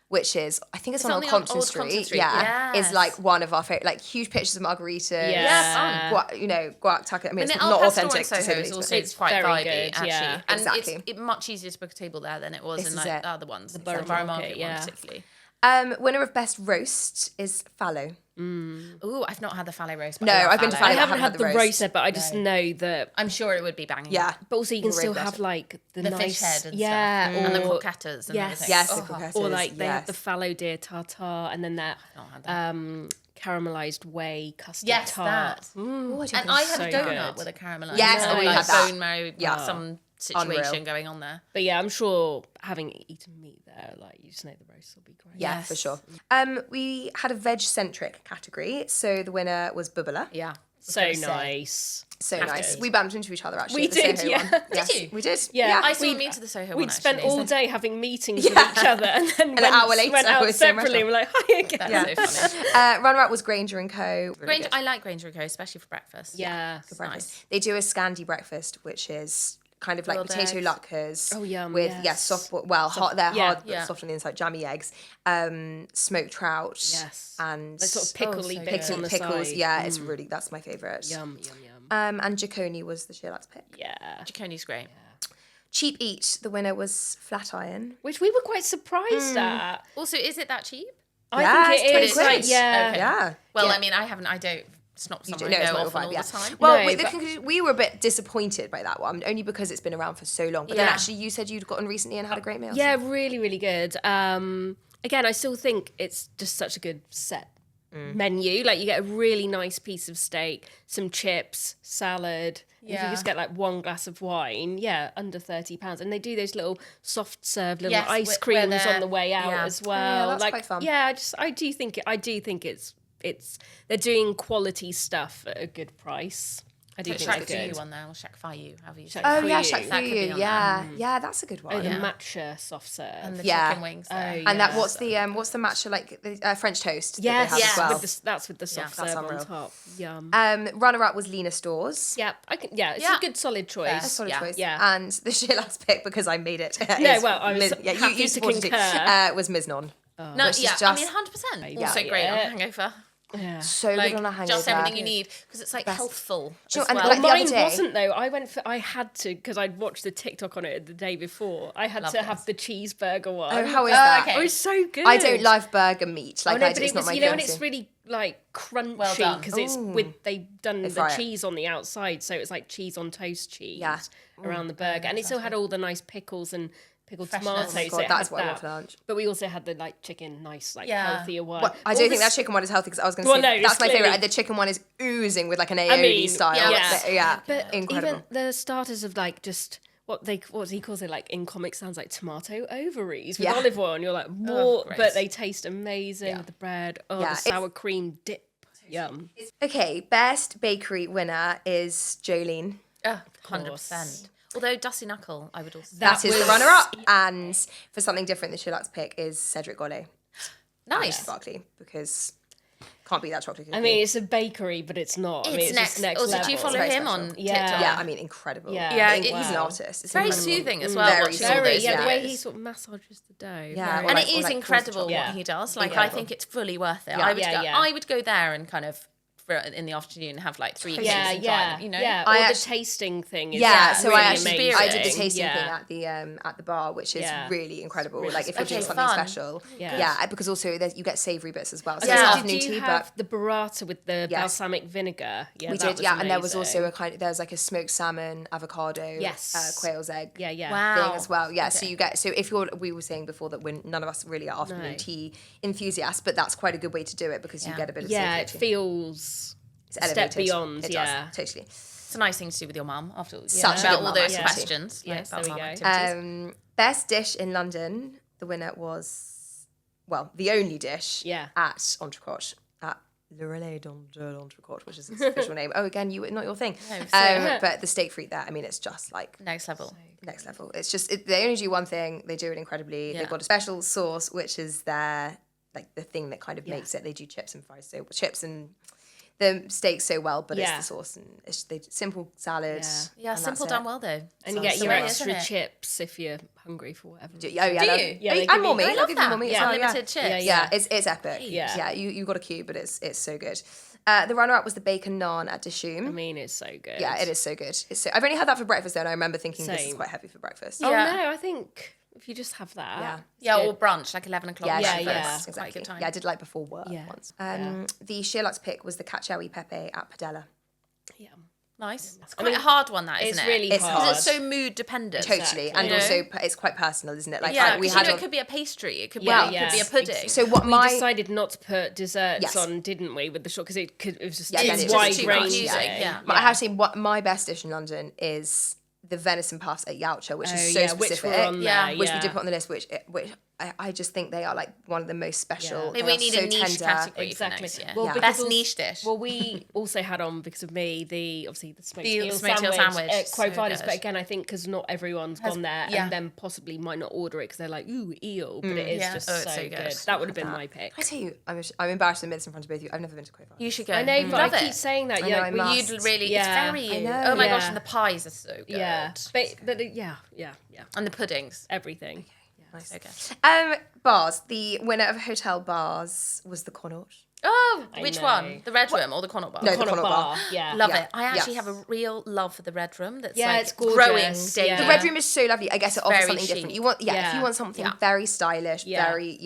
which is, I think it's on on the Compton old Street. Compton Street, Yeah, is yes. like one of our favorite, like huge pictures of margaritas. Yeah. Guac taco. I mean, And it's the not Al Pastor authentic in Soho to say the is least, also but It's quite very vibey, good, actually. yeah. And Exactly. it's much easier to book a table there than it was This in is like it. the other ones. The Borough Borough Market, Market yeah. one, particularly. Winner of best roast is fallow. Ooh, I've not had the fallow roast. But No, I love I've been to fallow. I Fallow. haven't had the roast yet, but I just know that. I'm sure it would be banging. Yeah. But also, you can We'll still regret have it. like the The nice, fish head and yeah, stuff. And the or- croquettes and yes. everything. Yes, the Oh, croquettes. or like they have yes. the fallow deer tartare, and then that not had that. caramelized whey custard Yes, tart. that. Ooh, And I had so a donut good. with a caramelised. Yes, and we like had that. bone marrow, Yeah. some situation Unreal. going on there. But yeah, I'm sure having eaten meat there, like you just know the roast will be great. Yeah, Yes. for sure. We had a Veg Centric category, so the winner was Bubala. Yeah. So nice. So Have nice. to. We bumped into each other actually. We at the did, Soho yeah. one. Did Yes, you? We did. Yeah. I saw We'd- me to the Soho one. We'd spent actually. all day having meetings with each other, and then An hour later, went it out was so separately. much We're like, hi again. That's so funny. Runner-up was Granger and Co. Really Granger, good. I like Granger & Co, especially for breakfast. Yeah. Breakfast. They do a Scandi breakfast, which is kind of like Boiled potato eggs. latkes. Oh, yum, With yes. soft, hot. They're yeah, hard, but yeah. soft on the inside. Jammy eggs, smoked trout. Yes. And Like sort of pickly so bits good. on the pickles. side. Yeah, it's really, that's my favourite. Yum, yum, yum. And Jaconi was the SheerLuxe pick. Yeah. Jaconi's great. Cheap Eat, the winner was Flatiron. Which we were quite surprised at. Also, is it that cheap? I think it it's is. 20 Like, quid. yeah. Okay. Yeah. Well, Yeah. I mean, I don't. It's not something No, I it's go not off your on all vibe, yeah. the time. Well, No, but- we were a bit disappointed by that one, only because it's been around for so long. But then Yeah. actually, you said you'd gotten recently and had a great meal. Yeah, really, really good. Again, I still think it's just such a good set menu. Like you get a really nice piece of steak, some chips, salad. If you Yeah. just get like one glass of wine, yeah, under £30. And they do those little soft serve little Yes, ice where creams they're- on the way out yeah. as well. that's like quite fun. yeah, I do think it's they're doing quality stuff at a good price. I do think Shack it's good. Fuyu one there, or Shack Fayu, however you say Shack it. Oh yeah, Fuyu. Shack That could be Fuyu. on Yeah, yeah, that's a good one. Oh, the Yeah. matcha soft serve. And the Yeah. chicken wings there. Oh, And that yeah. what's the matcha like the French toast? that Yes, they have as well. that's with the soft that's serve on unreal. top. Yum. Runner up was Lena Stores. Yeah, it's Yeah. a good solid choice. A solid Yeah. choice. Yeah. And the SheerLuxe pick, because I made it. No, is well, I was happy you to supported it, concur. was Miznon. No, Which is yeah, I just- mean, 100%. Yeah. Also great on Yeah. hangover. Yeah. So Like, good on a hangover. just everything you need, because it's like healthful Do you as know- and, well. like, the other Mine day- wasn't though. I had to because I'd watched the TikTok on it the day before. I had Love to this. have the cheeseburger one. Oh, how is that? okay. It was so good. I don't love burger meat. Oh, Like no, I but do, it's it not was, my you know, and go-to. it's really like Well crunchy done. because it's with they've done the fry it. cheese on the outside, so it's like cheese on toast cheese Yeah. around the burger, and it still had all the nice pickles and pickled Freshness. tomatoes. Oh my so God, it that's had what I want that. for lunch. But we also had the like chicken, nice like Yeah. healthier one. Well, I All don't the think that chicken one is healthy because I was going to Well, say no, that's it's my clearly- favorite. The chicken one is oozing with like an aioli mean, style. yeah. Yeah, But incredible. even the starters of like just what he calls it like in Comic Sans like tomato ovaries with Yeah. olive oil, and you're like, what? gross. But they taste amazing with the bread. Oh, Yeah, the sour cream dip, yum. Okay, best bakery winner is Jolene. 100%. Although Dusty Knuckle, I would also say. That is the was- runner-up. And for something different, the SheerLuxe pick is Cedric Gollet. Nice. Barclay, because can't beat that chocolate cookie. I mean, it's a bakery, but it's not. I mean, It's it's next. just next Also, level. do you follow very him special. on Yeah. TikTok? yeah, I mean, incredible. Yeah, he's it's an artist. It's very incredible. soothing as well, Very watching all soothing, those yeah, the way videos. he sort of massages the dough. Yeah, very- or And like- it is like incredible toasted what chocolate. he does. Like, I Incredible. think it's fully worth it. Yeah. I would Yeah, go. yeah. I would go there and kind of in the afternoon have like 3 cakes and try them, you know. yeah. I Or the actually- tasting thing is Yeah, so really I actually amazing. I did the tasting Yeah. thing at the bar, which is Yeah. really incredible. Really like if you're doing special. something Okay, fun. special, Yeah. because also you get savoury bits as well. So Yeah. it's Did afternoon Did you tea, have but the burrata with the Yes. balsamic vinegar? Yeah, we that did, was yeah. And there was also amazing. there's like a smoked salmon, avocado, Yes. quail's egg. Yeah, yeah. Wow. Thing as well, yeah. So Okay. you get we were saying before that none of us really are afternoon No. tea enthusiasts, but that's quite a good way to do it because you Yeah. get a bit of Yeah, savoury it too. feels It's a step elevated. beyond. It Yeah. does, totally. It's a nice thing to do with your mum after all. Such a about good all mum those activity. questions. Yes, about there we mum go. activities. Best dish in London. The winner was the only dish. Yeah. At Entrecote at Le Relais de l'Entrecôte, which is its official name. Oh, again, not your thing. No, but the steak frite there, I mean, it's just like next level. next level. It's just they only do one thing. They do it incredibly. Yeah. They've got a special sauce, which is their like the thing that kind of makes it. They do chips and fries, so chips and the steak so well, but it's the sauce and they simple salad. Yeah, and simple that's done well though. And you get your great, extra isn't it? chips if you're hungry for whatever. Do you? reason. Yeah, they and give more you- meat. I They'll love give you more that. meat as Yeah, well, unlimited chips. Yeah, it's epic. Yeah. You got a queue, but it's so good. The runner-up was the bacon naan at Dishoom. I mean, it's so good. Yeah, it is so good. I've only had that for breakfast though, and I remember thinking this is Same. quite heavy for breakfast. Oh Yeah. no, I think if you just have that. Yeah. Yeah, good. or brunch, like 11 o'clock. Yeah, Yeah, she yeah. does, It's quite a exactly. good time. Yeah, I did like before work Yeah. once. The SheerLuxe pick was the cacio e pepe at Padella. Yeah. Nice. It's quite a hard one, that, isn't It's it? really It's hard. Because it's so mood dependent. Totally, and You know? also it's quite personal, isn't it? Like Yeah, we because had it on, could be a pastry, it could, Yeah, be, yeah. it could be a pudding. so what we my decided not to put desserts Yes. on, didn't we, with the short? Because it was just Yeah, again, it's it's wide just too much. ranging. Yeah. I have to say what my best dish in London is the venison puffs at Yaucha, which is so which specific, were on Yeah. there, which we did put on the list, which I just think they are like one of the most special. Yeah. They Maybe we are need so a niche tender. category for Exactly. next year. Well, Yeah. because Best also- niche dish. Well, we also had on because of me the smoked eel smoked eel sandwich sandwich, at so Quo Vadis, good. but again, I think because not everyone's gone there yeah. and then possibly might not order it because they're like, ooh, eel, but it is Yeah. just Oh, it's so so good. good. That would have been my pick. I tell you, I'm embarrassed to admit this in front of both of you. I've never been to Quo Vadis. You should go. I know, but Love I it. keep saying that. I Yeah, know, I must. You'd really, Yeah. it's very you. I know, Oh my yeah. gosh, and the pies are so good. yeah, but yeah, And the puddings. everything. Nice. Okay. Bars. The winner of hotel bars was the Connaught. Oh, which know. one? The Red Room or the Connaught Bar? No, the Connaught Connaught bar. yeah. Love Yeah. it. I actually Yes. have a real love for the Red Room. That's Yeah, like it's gorgeous. growing daily. Yeah. The Red Room is so lovely. I guess it offers very something chic. different. You want, if Yeah. you want something Yeah. very stylish, Yeah. very,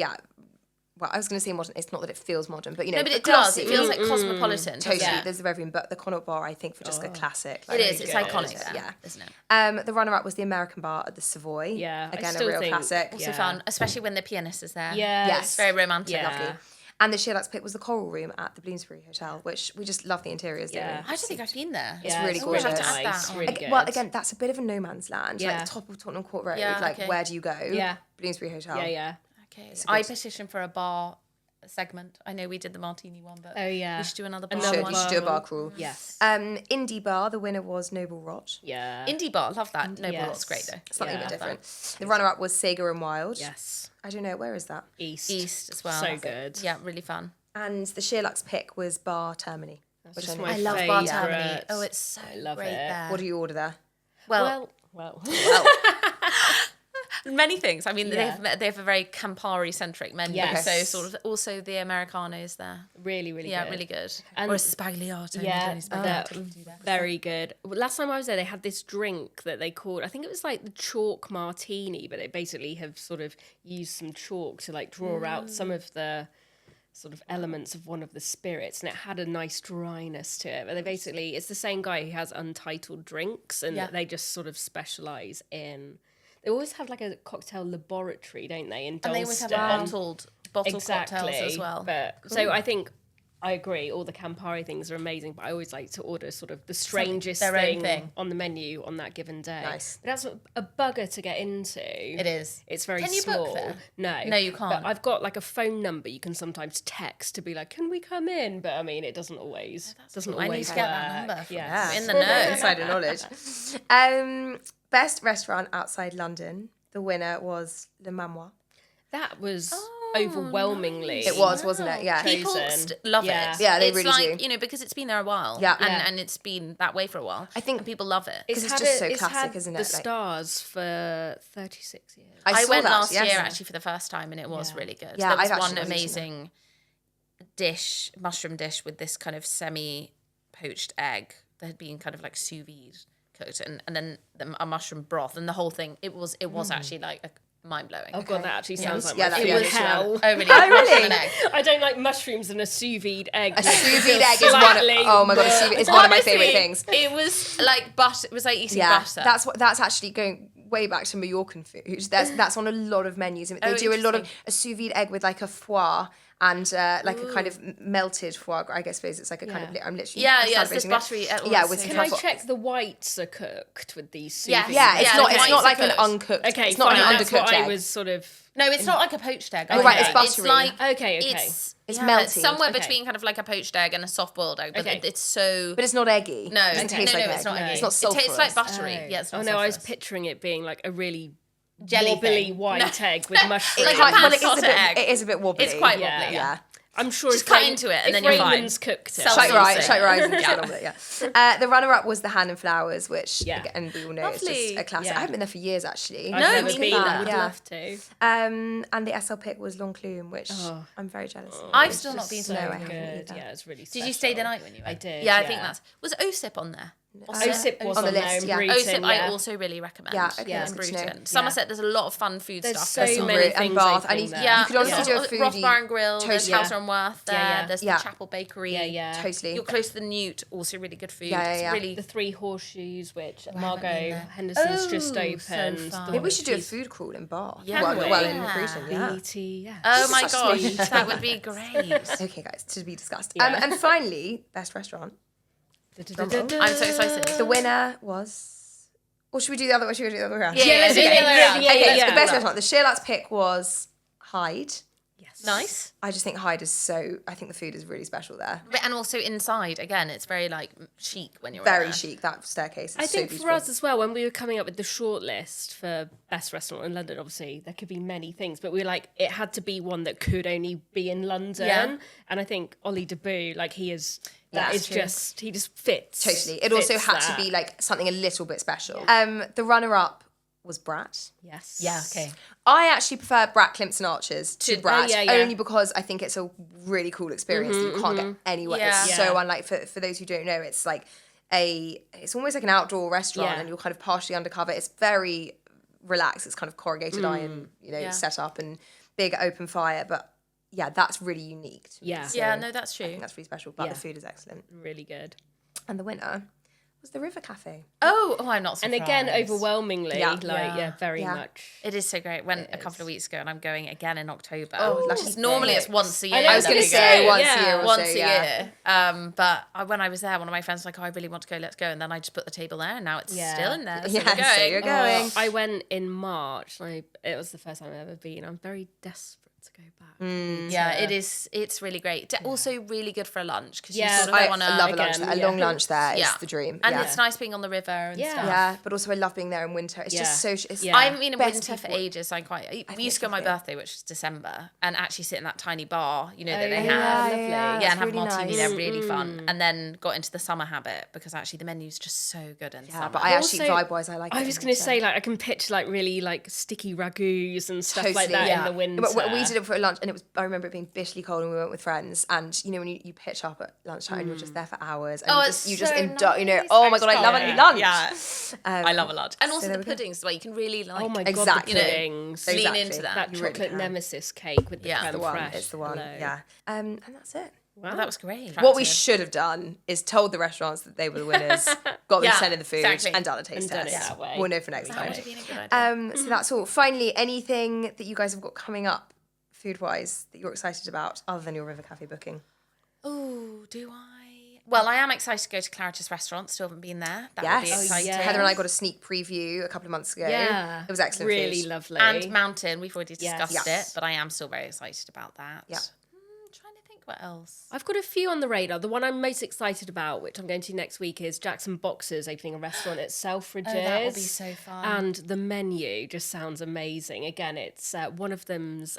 well, I was going to say modern. It's not that it feels modern, but you know, No, but it glossy. does. It feels like cosmopolitan. doesn't Totally. it? There's the Red Room, but the Connaught bar, I think, for just a classic. It is. It's good. iconic there, Yeah. isn't it? The runner-up was the American bar at the Savoy. Yeah, I Again, a still real think- classic. Also Yeah. fun, especially when the pianist is there. Yeah. Yes. It's very romantic. Yeah. Lovely. And the SheerLuxe pick was the Coral Room at the Bloomsbury Hotel, which we just love the interiors. don't Yeah. we? I don't think I've been there. It's Yeah, really it's gorgeous. We'll have to add nice, that. really good. Well, again, that's a bit of a no man's land. Yeah. Like top of Tottenham Court Road. Yeah, like, okay. where do you go? Yeah. Bloomsbury Hotel. Yeah. Okay. I petition for a bar segment. I know we did the martini one, but Oh, yeah. we should do another bar Another You one. should do a bar crawl. Yes. Indie bar, the winner was Noble Rot. Yeah. Indie bar, love that. Noble yes. Rot's great though. Something a Yeah. bit different. The runner-up was Sega and Wild. Yes. I don't know, where is that? East. East as well. So good. Yeah, really fun. And the SheerLuxe pick was Bar Termini. Which just I know. my I love Bar favourite. Termini. Oh, it's so love great it. there. What do you order there? Well, Well. many things. I mean, Yeah. they have a very Campari centric menu. Yes. So sort of also the Americanos there. really, really Yeah, good. really good. And- or a spagliato. Yeah, Tony they're Spagliato. very good. Well, last time I was there, they had this drink that they called, I think it was like the chalk martini, but they basically have sort of used some chalk to like draw out some of the sort of elements of one of the spirits, and it had a nice dryness to it. But they basically, it's the same guy who has Untitled Drinks, and Yeah. they just sort of specialise in. They always have like a cocktail laboratory, don't they? In And they always have Dalston. bottled cocktails as well. But so I think I agree. All the Campari things are amazing, but I always like to order sort of the strangest their own thing, thing. on the menu on that given day. Nice. But that's a bugger to get into. It is. It's very Can you book small. there? No. No, you can't. But I've got like a phone number you can sometimes text to be like, "Can we come in?" But I mean, it doesn't always. cool. I need to get that work. number from Yeah. in the know. Insider knowledge. Best restaurant outside London. The winner was Le Manoir. That was overwhelmingly. It was, wasn't it? Yeah. People Chosen. love Yeah. it. Yeah, they it's really like, do. you know, because it's been there a while. Yeah. And, Yeah. and it's been that way for a while. I think- and people love it. It's it's had just so it's classic, had isn't it? The Like- stars for 36 years. I saw went that, last yes. year actually for the first time, and it was Yeah. really good. Yeah, there was I've one actually not eaten amazing mushroom dish with this kind of semi-poached egg that had been kind of like sous vide cooked, and then a mushroom broth, and the whole thing. It was actually like mind blowing. Oh god, that actually sounds like Yeah, my that- food yeah, was literally. hell. Oh really? Oh, really? Mushroom and egg. I don't like mushrooms and a sous vide egg. A sous vide egg is one of, oh my god, a sous vide is one of my favourite things. It was like butter. It was like eating Yeah, butter. that's actually going way back to Mallorcan food. That's on a lot of menus. They do a lot of a sous vide egg with like a foie and like a kind of melted foie. I guess it's like a kind of. I'm literally It's this celebrating it. buttery. Yeah, with Can I truffle. check the whites are cooked with these sous Yes. vide? Yeah, it's Yeah, not. the It's whites not are like an cooked. uncooked. Okay, it's not fine. an That's undercooked what egg. I was sort of. No, it's not like a poached egg. Oh, right, it's It's buttery. like Okay. It's It's Yeah, melty. it's somewhere Okay. between kind of like a poached egg and a soft-boiled egg, but Okay. it's so... But it's not eggy. No, it doesn't no, taste like it's egg. not eggy. It's not It tastes like sulphurous. buttery. Yeah, it's not no, I was sulphurous. picturing it being like a really Jelly wobbly thing. white egg with mushrooms. Like a Well, it is pancetta egg. It is a bit wobbly. It's quite Yeah. wobbly, Yeah. I'm sure Just if cut Rain- into it and if then you're fine. Raymond's cooked it. Self- Shut your eyes, Amazing. shut your eyes and just get on with it, yeah. The runner-up was the Hand and Flowers, which, Yeah. again, we all know is Lovely. just a classic. Yeah. I haven't been there for years, actually. I've No, never me been. neither. I would Yeah. love to. And the SL pick was L'Enclume, which I'm very jealous of. I've It's still not just- been to no, I L'Enclume. haven't Good. either. Yeah, it's really. Did you stay the night when you went? I did. Yeah, I think that's... Was OSIP on there? OSIP was On the on list, there in yeah. Bruton, OSIP I yeah. also really recommend. Yeah, okay, yeah, that's good to know. Bruton. Somerset, there's a lot of fun food There's stuff. so There's some many really- and things Bath. opening And there. Yeah, you could honestly do a foodie. Roth Bar and Grill, there's Totally. House on Worth there, Yeah, yeah. there's Yeah. the Chapel Bakery. Yeah. Totally. You're close to the Newt, also really good food. Yeah, yeah, It's yeah. really... The Three Horseshoes, which haven't been Margot there. Henderson's just Oh, so opened. fun. The Maybe one we should do a she's- food crawl in Bath. Yeah. Well, in Yeah. Bruton, yeah. BT, Oh my Such gosh, sweet. that would be great. Okay, guys, to be discussed. Yeah. And finally, best restaurant. I'm so excited. The winner was... Or should we do the other way? Should we do the other way around? Yeah, let's do the other way around. Okay, Yeah. the best restaurant. The SheerLuxe pick was Hyde. Yes. Nice. I just think Hyde is so... I think the food is really special there. And also inside, again, it's very like chic when you're Very there. chic. That staircase is I so think beautiful. for us as well, when we were coming up with the shortlist for best restaurant in London, obviously there could be many things, but we were like, it had to be one that could only be in London. Yeah. And I think Ollie Deboo, like he is, Yeah, that that's is true. just, he just fits. Totally. It also fits had that. to be like something a little bit special. The runner-up was Brat. Yes. Yeah, okay. I actually prefer Brat Climps and Archers to Brat, yeah, yeah. only because I think it's a really cool experience that you can't get anywhere. Yeah. It's so unlike, for those who don't know, it's like it's almost like an outdoor restaurant Yeah. and you're kind of partially undercover. It's very relaxed. It's kind of corrugated iron, Yeah. set up and big open fire. But yeah, that's really unique to me. Yeah. So Yeah, no, that's I true. think that's really special, but Yeah. the food is excellent. Really good. And the winner was the River Cafe. Oh, I'm not And surprised. again, overwhelmingly, Yeah. very Yeah. much. It is so great. Went a couple of weeks ago and I'm going again in October. Oh, lucky Just normally it's six. once a year. I know, I was that going to we say go. once Yeah. a year or Once so, a yeah. year. But when I was there, one of my friends was like, "Oh, I really want to go. Let's go." And then I just put the table there, and now it's Yeah. still in there. So Yeah, we're going. so you're going. I went in March. And it was the first time I've ever been. I'm very desperate to go back. Yeah, it is. It's really great. Also, really good for a lunch because Yeah, you sort of I don't want to. love a lunch again, there. A yeah. long lunch there is Yeah. the dream. And yeah. it's nice being on the river and Yeah. stuff. Yeah, but also I love being there in winter. It's just so... It's Yeah. I haven't been in best winter for people- ages. We used to go on my it's lovely. birthday, which was December, and actually sit in that tiny bar, that they yeah. have. Lovely. Yeah, it's and have really martini. nice. They're really fun. And then got into the summer habit because actually the menu's just so good in Yeah, summer. but I actually, Also, vibe-wise, I like it. I in was going to winter. say, like, I can picture, like, really, like, sticky ragouts and stuff like Totally, that yeah. in the winter. But we did it for lunch, and I remember it being bitterly cold, and we went with friends. And when you pitch up at lunchtime, and you're just there for hours, and you just so indulge. nice. Oh my god, I love a lunch. Yeah, I love a lunch, and also there the we go. puddings. Where you can really like. Oh my Exactly. god, the puddings. Lean Exactly. into that. That You really chocolate can. nemesis cake with the Yeah. creme The one, fraiche. it's the one. Hello. Yeah. And that's it. Well, that was great. What we should have done is told the restaurants that they were the winners, got them Yeah, sent in the food, exactly. and done a taste And done test. it that way. We'll know for next That time. would have been a good idea. So that's all. Finally, anything that you guys have got coming up food-wise that you're excited about other than your River Cafe booking? Oh, do I? Well, I am excited to go to Claridge's restaurant. Still haven't been there. That would be Yes. exciting. yeah. Heather and I got a sneak preview a couple of months ago. Yeah. It was excellent Really food. lovely. And Mountain, we've already Yes. discussed Yes. it, but I am still very excited about that. Yeah. Trying to think what else. I've got a few on the radar. The one I'm most excited about, which I'm going to next week, is Jackson Boxers opening a restaurant at Selfridges. Oh, that will be so fun. And the menu just sounds amazing. Again, it's one of them's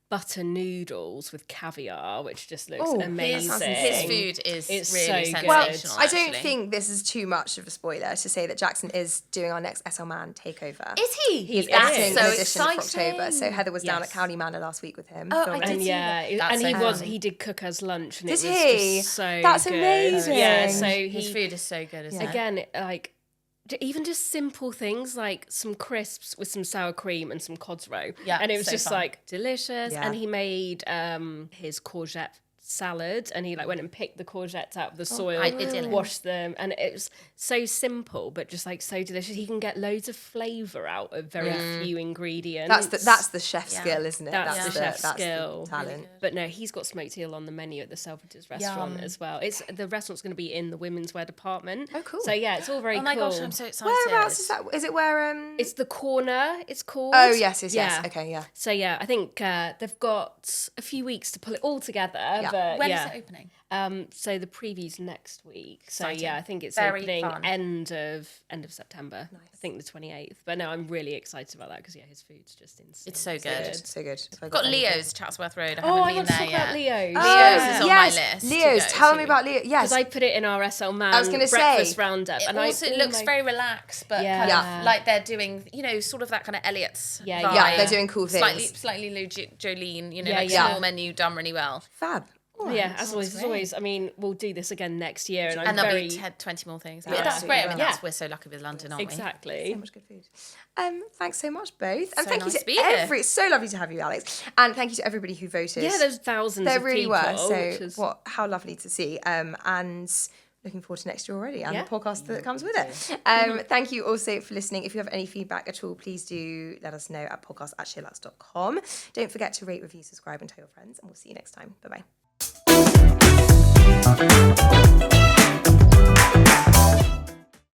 butter noodles with caviar, which just looks Oh, amazing. that sounds His insane. food is It's really so good. sensational. Well, Sensational, I don't actually. think this is too much of a spoiler to say that Jackson is doing our next SL Man takeover. Is he? He's That's editing so an edition for exciting. October. So Heather was down at Yes. Cowley Manor last week with him. Oh, I filming. did And see yeah, that. it- That's and so fun. he did cook us lunch, and Did it was he? just so That's good. amazing. Yeah, so His he food is so good, isn't it? again like even just simple things like some crisps with some sour cream and some cod's roe. Yeah, and it was so just fun. like delicious. Yeah. And he made his courgette salad, and he like went and picked the courgettes out of the soil, idyllic. washed them, and it was so simple but just like so delicious. He can get loads of flavour out of very few ingredients. That's the chef skill, isn't it? That's the chef that's skill. the talent. But no, he's got smoked eel on the menu at the Selfridges restaurant as well. The restaurant's going to be in the women's wear department. Oh, cool. So yeah, it's all very cool. Oh my gosh, I'm so excited. Whereabouts is that? Is it where? It's the Corner. It's called. Oh yes. Okay, yeah. So yeah, I think they've got a few weeks to pull it all together. Yeah. But When is it opening? So the preview's next week. So Exciting. yeah, I think it's Very opening fun. end of September. Nice. I think the 28th. But no, I'm really excited about that because his food's just insane. It's so good. So good. I've got Leo's Chatsworth Road. I Oh, I haven't want been to there talk about yet. Leo's. Leo's is on my list to Leo's. go Tell to. me about Leo. Yes. Because I put it in our SL Man I was gonna breakfast say, roundup. It And also looks very relaxed, but kind Yeah. of like they're doing, sort of that kind of Elliot's Yeah, vibe. yeah, they're doing cool things. Slightly Jolene, Yeah. small menu done really well. Fab. All right. Yeah, as always. I mean, we'll do this again next year, and I'm And there'll very be 20 more things. Yeah, Yeah, that's great. I mean, absolutely. we're so lucky with London, aren't we? exactly. So much good food. Thanks so much, both. And So thank nice you to be to here. It's so lovely to have you, Alex. And thank you to everybody who voted. Yeah, there's thousands There of really people. were. which So is- how lovely to see. And looking forward to next year already and Yeah. the podcast that comes with it. Thank you also for listening. If you have any feedback at all, please do let us know at podcast@SheerLuxe.com. Don't forget to rate, review, subscribe, and tell your friends. And we'll see you next time. Bye-bye.